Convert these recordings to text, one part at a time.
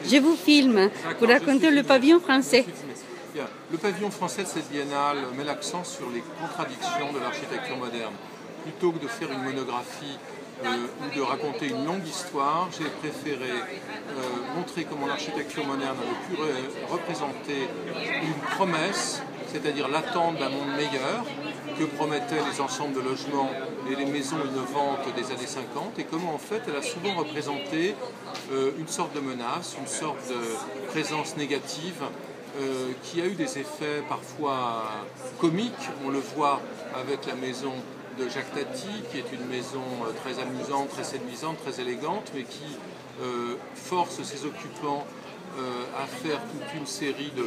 Je vous filme pour raconter le pavillon français. Bien. Le pavillon français de cette biennale met l'accent sur les contradictions de l'architecture moderne. Plutôt que de faire une monographie ou de raconter une longue histoire, j'ai préféré montrer comment l'architecture moderne avait pu représenter une promesse, c'est-à-dire l'attente d'un monde meilleur, que promettaient les ensembles de logements et les maisons innovantes des années 50, et comment en fait elle a souvent représenté une sorte de menace, une sorte de présence négative qui a eu des effets parfois comiques. On le voit avec la maison de Jacques Tati, qui est une maison très amusante, très séduisante, très élégante, mais qui force ses occupants à faire toute une série de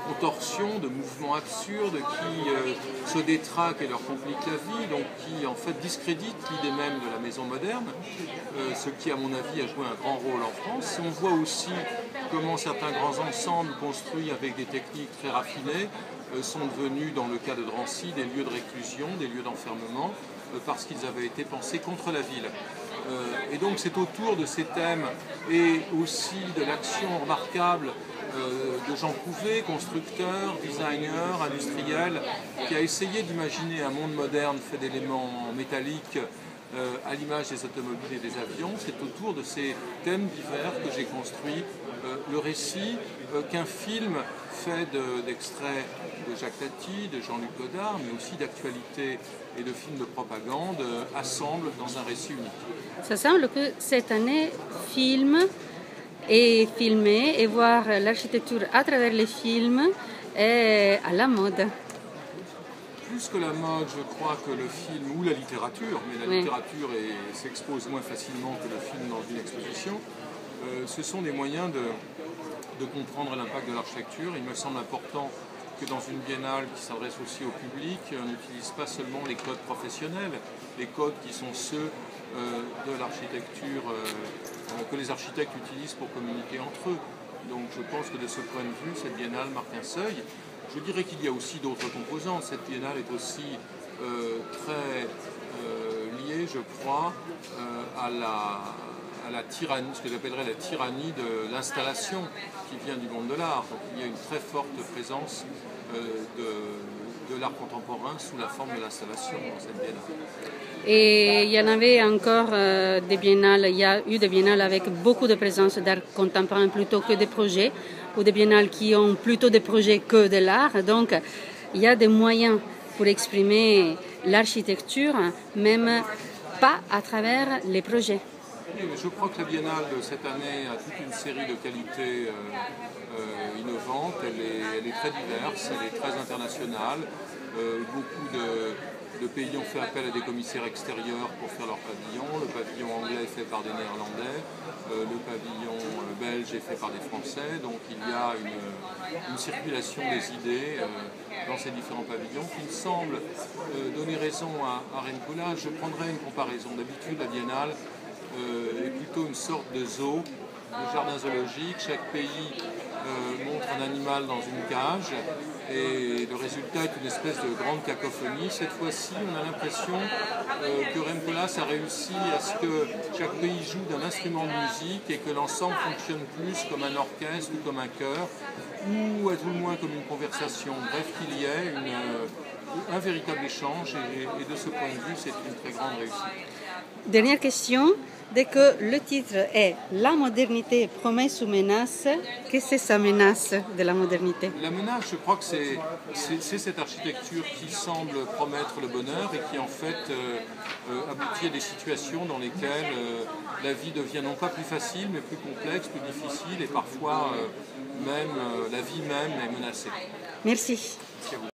contorsions, de mouvements absurdes qui se détraquent et leur compliquent la vie, donc qui en fait discréditent l'idée même de la maison moderne, ce qui à mon avis a joué un grand rôle en France. On voit aussi comment certains grands ensembles construits avec des techniques très raffinées sont devenus, dans le cas de Drancy, des lieux de réclusion, des lieux d'enfermement, parce qu'ils avaient été pensés contre la ville. Et donc c'est autour de ces thèmes et aussi de l'action remarquable de Jean Prouvé, constructeur, designer, industriel, qui a essayé d'imaginer un monde moderne fait d'éléments métalliques à l'image des automobiles et des avions. C'est autour de ces thèmes divers que j'ai construit le récit qu'un film fait d'extraits de Jacques Tati, de Jean-Luc Godard, mais aussi d'actualité et de films de propagande, assemble dans un récit unique. Ça semble que cette année, film et filmer et voir l'architecture à travers les films est à la mode. Plus que la mode, je crois que le film ou la littérature, mais la littérature s'expose moins facilement que le film dans une exposition, ce sont des moyens de comprendre l'impact de l'architecture. Il me semble important que dans une biennale qui s'adresse aussi au public, on n'utilise pas seulement les codes professionnels, les codes qui sont ceux de l'architecture que les architectes utilisent pour communiquer entre eux. Donc je pense que de ce point de vue, cette biennale marque un seuil. Je dirais qu'il y a aussi d'autres composantes. Cette biennale est aussi très liée, je crois, à la tyrannie, ce que j'appellerais la tyrannie de l'installation qui vient du monde de l'art. Donc il y a une très forte présence de l'art contemporain sous la forme de l'installation dans cette biennale. Et il y en avait encore des biennales, il y a eu des biennales avec beaucoup de présence d'art contemporain plutôt que des projets, ou des biennales qui ont plutôt des projets que de l'art. Donc il y a des moyens pour exprimer l'architecture, même pas à travers les projets. Je crois que la biennale de cette année a toute une série de qualités innovantes. Elle est très diverse, elle est très internationale. Beaucoup de pays ont fait appel à des commissaires extérieurs pour faire leur pavillon. Le pavillon anglais est fait par des Néerlandais, le pavillon belge est fait par des Français. Donc il y a une circulation des idées dans ces différents pavillons qui me semble donner raison à Rencola. Je prendrai une comparaison. D'habitude, la biennale est plutôt une sorte de zoo, de jardin zoologique. Chaque pays montre un animal dans une cage et le résultat est une espèce de grande cacophonie. Cette fois-ci, on a l'impression que Remcolas a réussi à ce que chaque pays joue d'un instrument de musique et que l'ensemble fonctionne plus comme un orchestre ou comme un chœur, ou à tout le moins comme une conversation. Bref, qu'il y ait un véritable échange et de ce point de vue, c'est une très grande réussite. Dernière question, dès que le titre est « La modernité, promesse ou menace », qu'est-ce que c'est sa menace de la modernité? La menace, je crois que c'est cette architecture qui semble promettre le bonheur et qui en fait aboutit à des situations dans lesquelles la vie devient non pas plus facile, mais plus complexe, plus difficile et parfois même la vie même est menacée. Merci. Merci à vous.